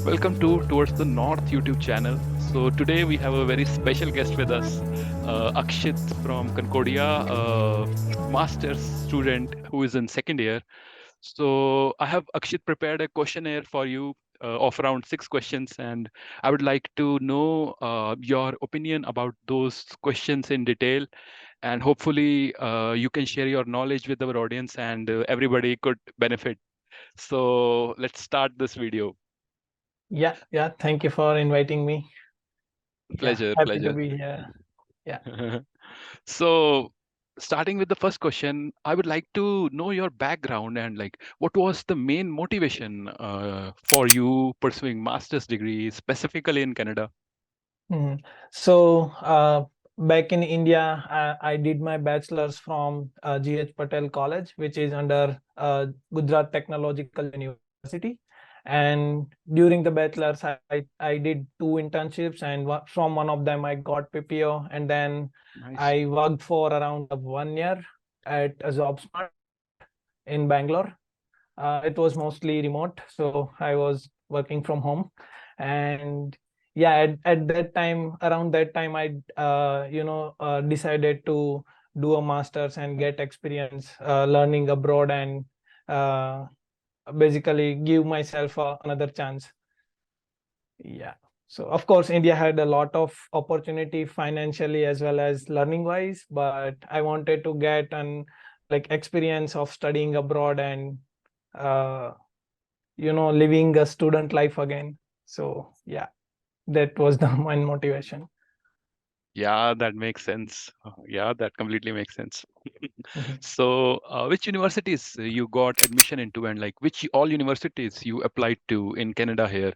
Welcome to Towards the North YouTube channel. So today we have a very special guest with us, Akshit from Concordia, a master's student who is in second year. So I have Akshit prepared a questionnaire for you of around 6 questions, and I would like to know your opinion about those questions in detail. And hopefully, you can share your knowledge with our audience, and everybody could benefit. So let's start this video. Yeah. Thank you for inviting me. Yeah, Pleasure, happy to pleasure. be here. Yeah. So, starting with the first question, I would like to know your background and like what was the main motivation for you pursuing master's degree specifically in Canada? Mhm. So, back in India, I did my bachelor's from GH Patel College, which is under Gujarat Technological University. And during the bachelor's, I did 2 internships, and from one of them, I got PPO. And then Nice. I worked for around 1 year at a JobSmart in Bangalore. It was mostly remote, so I was working from home. And yeah, at that time, around that time, I decided to do a master's and get experience learning abroad, and uh, basically give myself another chance. Yeah. So of course, India had a lot of opportunity financially as well as learning wise, but I wanted to get an like experience of studying abroad and uh, living a student life again. So yeah, that was the main motivation. Yeah, that makes sense. Yeah, that completely makes sense. Mhm. So, which universities you got admission into, and like which all universities you applied to in Canada here?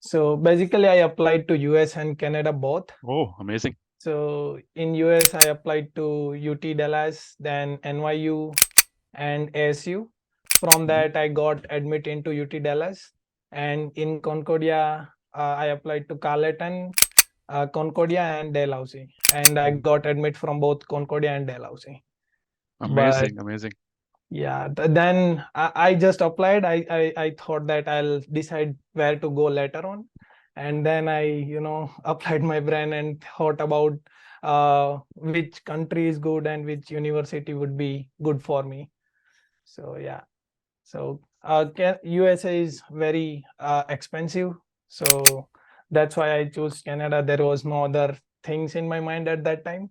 So basically, I applied to US and Canada both. Oh, amazing. So in US, I applied to UT Dallas, then NYU and ASU. From Mhm. that, I got admit into UT Dallas, and in Concordia, I applied to Carleton, Concordia, and Dalhousie, and I Mhm. got admit from both Concordia and Dalhousie. But Amazing, amazing. yeah, then I just applied. I thought that I'll decide where to go later on, and then I applied my brain and thought about which country is good and which university would be good for me. So yeah, so USA is very expensive, so that's why I chose Canada. There was no other things in my mind at that time.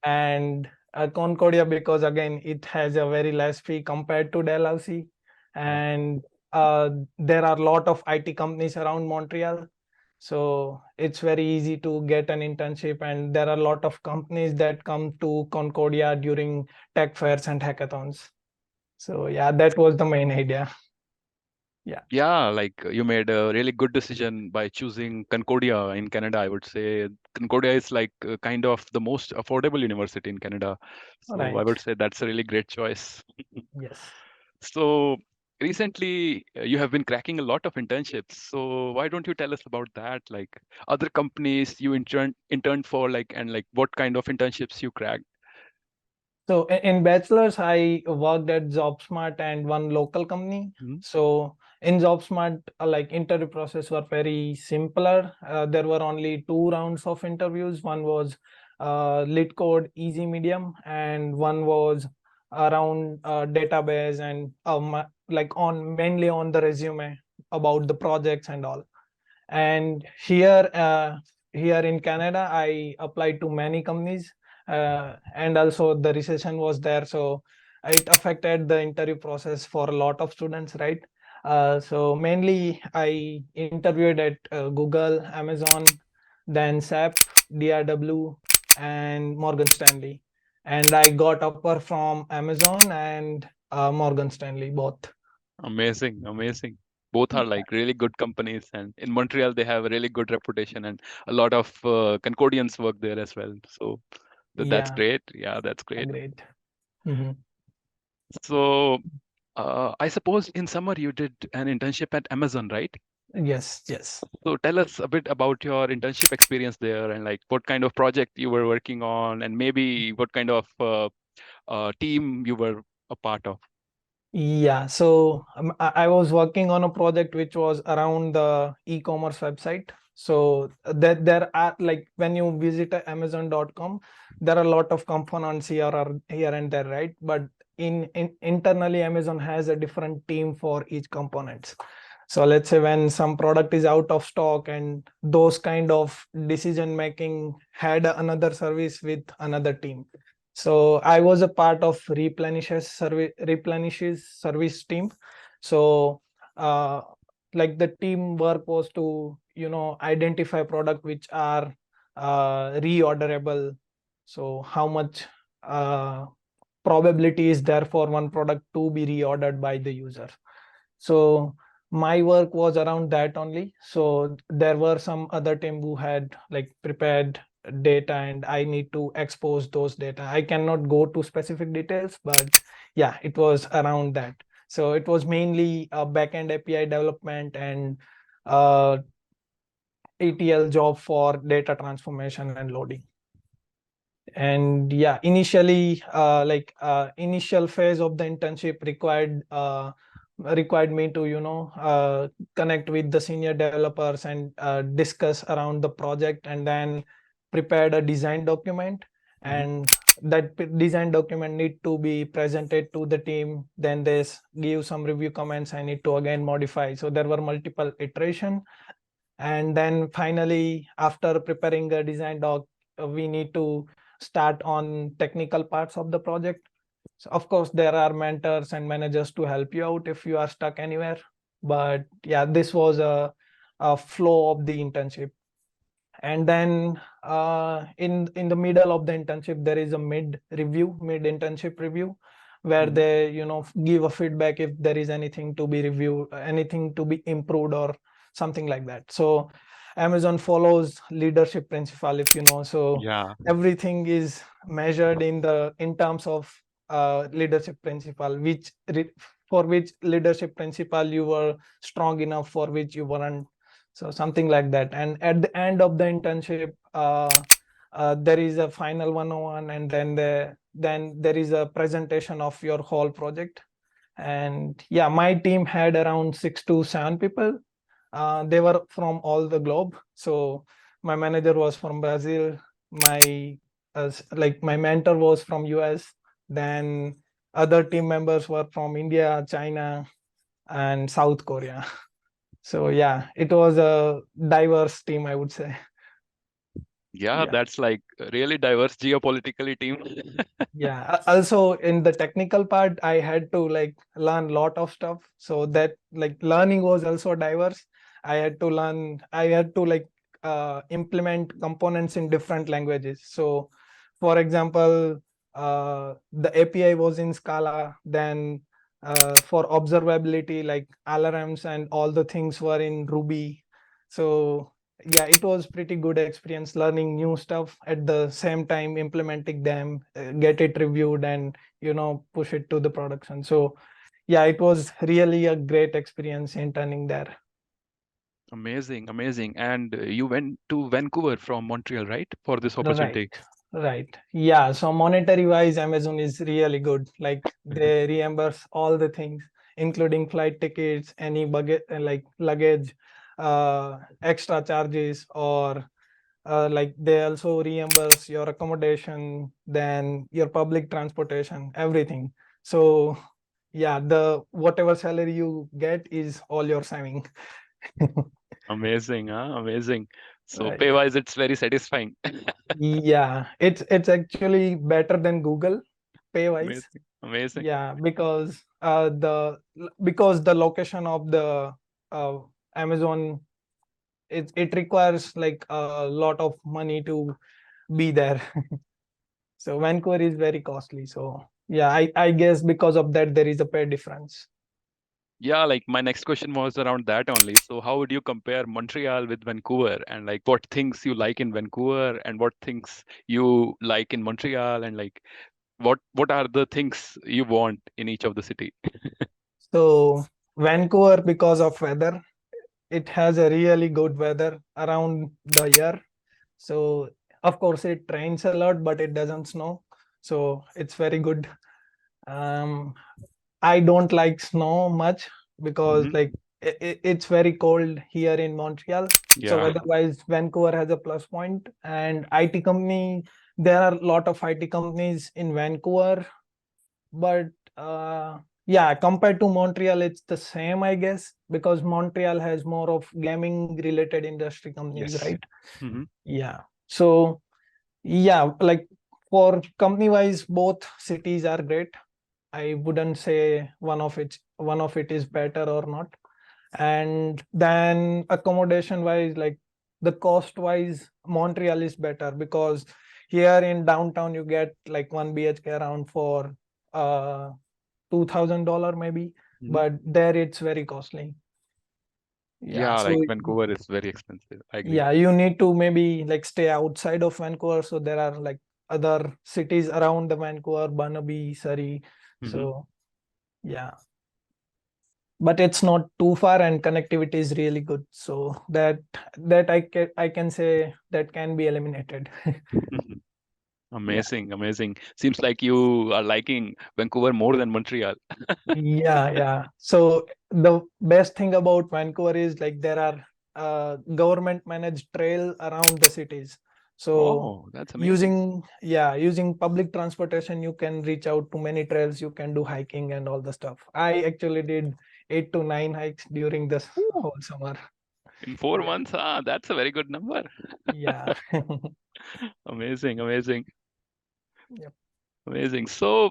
And Concordia, because again it has a very less fee compared to Dalhousie, Yeah. and there are a lot of IT companies around Montreal, so it's very easy to get an internship, and there are a lot of companies that come to Concordia during tech fairs and hackathons. So yeah, that was the main idea. Yeah. Yeah, like you made a really good decision by choosing Concordia in Canada. I would say Concordia is like kind of the most affordable university in Canada. So I Right. would say that's a really great choice. Yes. So recently you have been cracking a lot of internships. So why don't you tell us about that? Like other companies you interned for, like and like what kind of internships you cracked? So in bachelor's, I worked at JobSmart and one local company. Mhm. So in JobSmart, like interview process were very simpler. There were only 2 rounds of interviews. One was lit code, easy medium, and one was around database and like on mainly on the resume about the projects and all. And here in Canada, I applied to many companies, and also the recession was there, so it affected the interview process for a lot of students, right? So mainly I interviewed at Google, Amazon, then SAP, DRW, and Morgan Stanley, and I got offer from Amazon and Morgan Stanley both. Amazing, amazing. Both are like really good companies, and in Montreal they have a really good reputation, and a lot of Concordians work there as well. So that's Yeah, great. Yeah, that's great. great. Mhm. So I suppose in summer you did an internship at Amazon, right? Yes, yes. So tell us a bit about your internship experience there, and like what kind of project you were working on, and maybe what kind of team you were a part of. Yeah, so I was working on a project which was around the e-commerce website. So that there are like when you visit Amazon.com, there are a lot of components here and there, right? But in internally, Amazon has a different team for each components. So let's say when some product is out of stock and those kind of decision making had another service with another team. So I was a part of replenishes service team. So uh, like the team work was to identify product which are reorderable. So how much uh, probability is there for one product to be reordered by the user. So my work was around that only. So there were some other team who had like prepared data and I need to expose those data. I cannot go to specific details, but yeah, it was around that. So it was mainly a backend API development and uh, ETL job for data transformation and loading. And yeah, initially initial phase of the internship required me to connect with the senior developers and discuss around the project, and then prepared a design document. Hmm. And that design document need to be presented to the team, then they give some review comments. I need to again modify, so there were multiple iteration. And then finally, after preparing a design doc, we need to start on technical parts of the project. So of course there are mentors and managers to help you out if you are stuck anywhere. But yeah, this was a flow of the internship. And then in the middle of the internship, there is a mid internship review, where Hmm. they give a feedback if there is anything to be reviewed, anything to be improved, or something like that. So Amazon follows leadership principle, if you know. So Yeah. everything is measured in terms of leadership principle, for which leadership principle you were strong enough, for which you weren't. So something like that. And at the end of the internship, there is a final 101, and then there is a presentation of your whole project. And yeah, my team had around 6 to 7 people. They were from all the globe. So my manager was from Brazil. My mentor was from US. Then other team members were from India, China, and South Korea. So yeah, it was a diverse team, I would say. Yeah, Yeah. that's like a really diverse geopolitically team. Yeah. Also in the technical part, I had to like learn a lot of stuff. So that like learning was also diverse. I had to like implement components in different languages. So for example, the API was in Scala, then for observability, like alarms and all the things were in Ruby. So yeah, it was pretty good experience learning new stuff at the same time implementing them, get it reviewed, and push it to the production. So yeah, it was really a great experience interning there. Amazing, amazing. And you went to Vancouver from Montreal, right? For this Right, opportunity. right. Yeah, so monetary wise, Amazon is really good. Like they reimburse all the things, including flight tickets, any bucket like luggage, extra charges, or like they also reimburse your accommodation, then your public transportation, everything. So yeah, the whatever salary you get is all your saving. Amazing, huh? Amazing. So Right. pay-wise, it's very satisfying. Yeah, it's actually better than Google pay wise. Amazing, amazing. Yeah, because the location of the uh, Amazon, it requires like a lot of money to be there. So Vancouver is very costly. So yeah, I guess because of that there is a pay difference. Yeah, like my next question was around that only. So how would you compare Montreal with Vancouver, and like what things you like in Vancouver and what things you like in Montreal, and like what are the things you want in each of the city? So Vancouver, because of weather, it has a really good weather around the year. So of course it rains a lot, but it doesn't snow. So it's very good. Um, I don't like snow much because Hmm. like it's very cold here in Montreal. So Yeah. otherwise, Vancouver has a plus point, and IT company. There are a lot of IT companies in Vancouver, but yeah, compared to Montreal, it's the same, I guess, because Montreal has more of gaming related industry companies, Yes. right? Hmm. Yeah. So yeah, like for company wise, both cities are great. I wouldn't say one of it is better or not. And then accommodation wise, like the cost wise, Montreal is better because here in downtown you get like 1 BHK around for uh $2,000 maybe, Hmm. but there it's very costly. Yeah, Yeah, like so Vancouver is very expensive. I agree. yeah, you need to maybe like stay outside of Vancouver. So there are like other cities around the Vancouver, Burnaby, Surrey. Hmm. So yeah, but it's not too far and connectivity is really good. So that I can say that can be eliminated. Yeah. Amazing, amazing. Seems like you are liking Vancouver more than Montreal. Yeah. So the best thing about Vancouver is like there are government managed trail around the cities. So Oh, that's amazing. using public transportation, you can reach out to many trails. You can do hiking and all the stuff. I actually did 8 to 9 hikes during this Ooh. whole summer. In four Yeah. months, that's a very good number. Yeah. Amazing, amazing, Yep. amazing. So,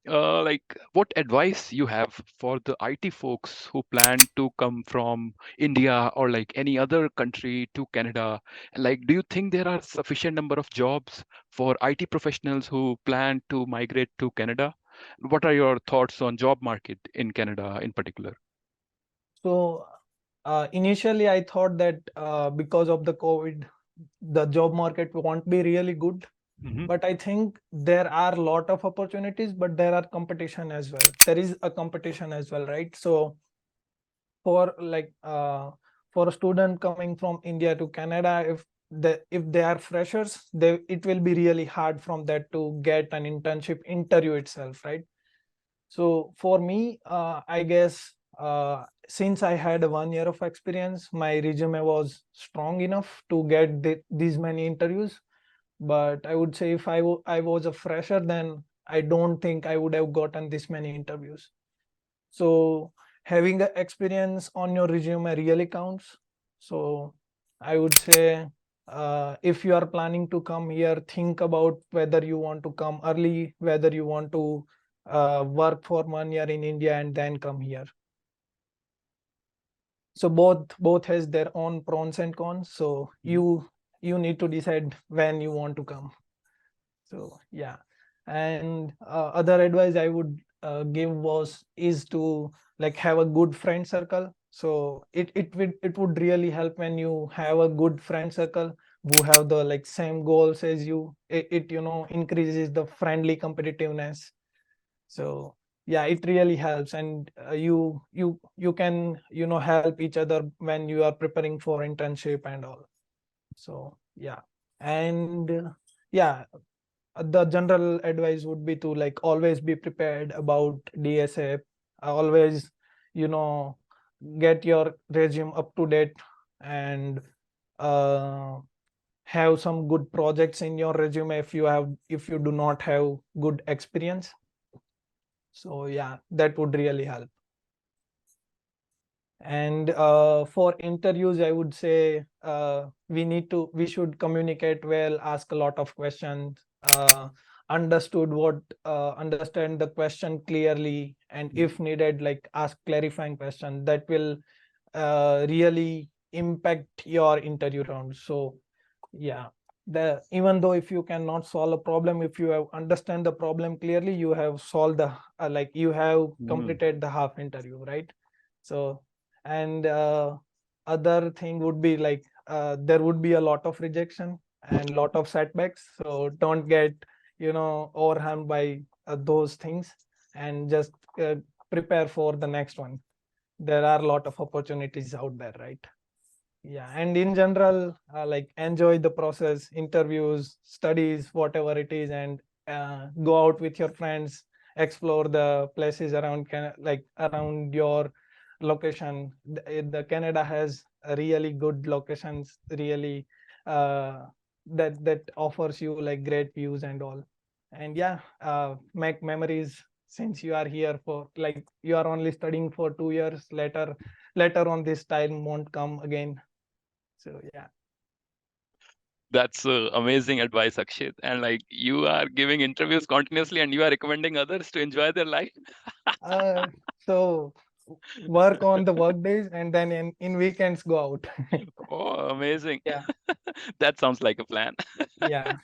like, what advice you have for the IT folks who plan to come from India or like any other country to Canada? Like, do you think there are sufficient number of jobs for IT professionals who plan to migrate to Canada? What are your thoughts on job market in Canada in particular? So initially, I thought that because of the COVID, the job market won't be really good. Hmm. But I think there are a lot of opportunities, but there are competition as well. There is a competition as well, right? So for like for a student coming from India to Canada, if they are freshers, it will be really hard from that to get an internship interview itself, right? So for me, I guess since I had 1 year of experience, my resume was strong enough to get these many interviews. But I would say if I was a fresher, then I don't think I would have gotten this many interviews. So having the experience on your resume really counts. So I would say if you are planning to come here, think about whether you want to come early, whether you want to work for 1 year in India and then come here. So both has their own pros and cons. So Hmm. you need to decide when you want to come. So yeah, and other advice I would give is to like have a good friend circle. So it would really help when you have a good friend circle who have the like same goals as you. It increases the friendly competitiveness. So yeah, it really helps, and you can help each other when you are preparing for internship and all. So yeah, and yeah, the general advice would be to like always be prepared about DSA. Always, you know, get your resume up to date and uh, have some good projects in your resume if you do not have good experience. So yeah, that would really help. And for interviews, I would say we should communicate well, ask a lot of questions, understand the question clearly, and Hmm. if needed, like ask clarifying question that will really impact your interview round. So yeah, the even though if you cannot solve a problem, if you have understand the problem clearly, you have solved the like you have Hmm. completed the half interview, right? So and other thing would be like there would be a lot of rejection and lot of setbacks, so don't get overwhelmed by those things, and just prepare for the next one. There are a lot of opportunities out there, right? Yeah, and in general, like enjoy the process, interviews, studies, whatever it is, and go out with your friends, explore the places around like around your location. The Canada has really good locations, really that offers you like great views and all. And yeah, make memories since you are here for like you are only studying for 2 years. Later on, this time won't come again. So yeah. That's amazing advice, Akshit. And like you are giving interviews continuously and you are recommending others to enjoy their life. Uh, so work on the work days and then in weekends go out. Oh, amazing. Yeah, That sounds like a plan. yeah.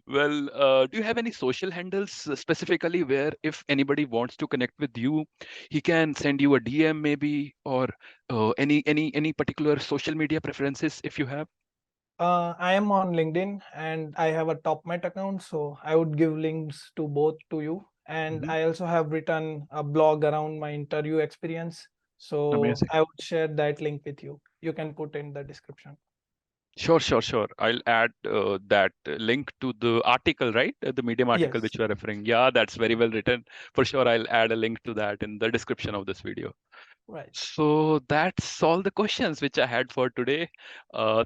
Well, do you have any social handles specifically where if anybody wants to connect with you, he can send you a DM maybe, or any particular social media preferences if you have? I am on LinkedIn and I have a TopMate account, so I would give links to both to you. And Mhm. I also have written a blog around my interview experience, so Amazing. I would share that link with you. You can put in the description. Sure, sure, sure. I'll add that link to the article, right? The Medium article Yes, which you are referring. Yeah, that's very well written. For sure, I'll add a link to that in the description of this video. right. So that's all the questions which I had for today.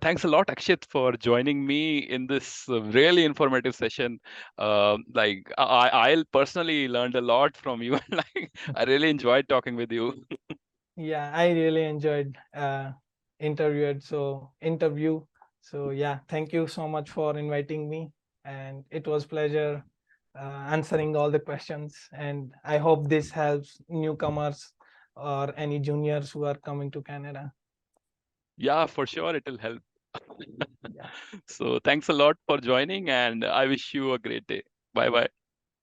Thanks a lot, Akshit, for joining me in this really informative session. Like I'll personally learned a lot from you. Like I really enjoyed talking with you. Yeah, I really enjoyed interview. So yeah, thank you so much for inviting me, and it was pleasure answering all the questions. And I hope this helps newcomers or any juniors who are coming to Canada. Yeah, for sure, it'll help. Yeah, So thanks a lot for joining, and I wish you a great day. Bye bye.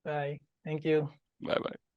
bye. Thank you. Bye bye.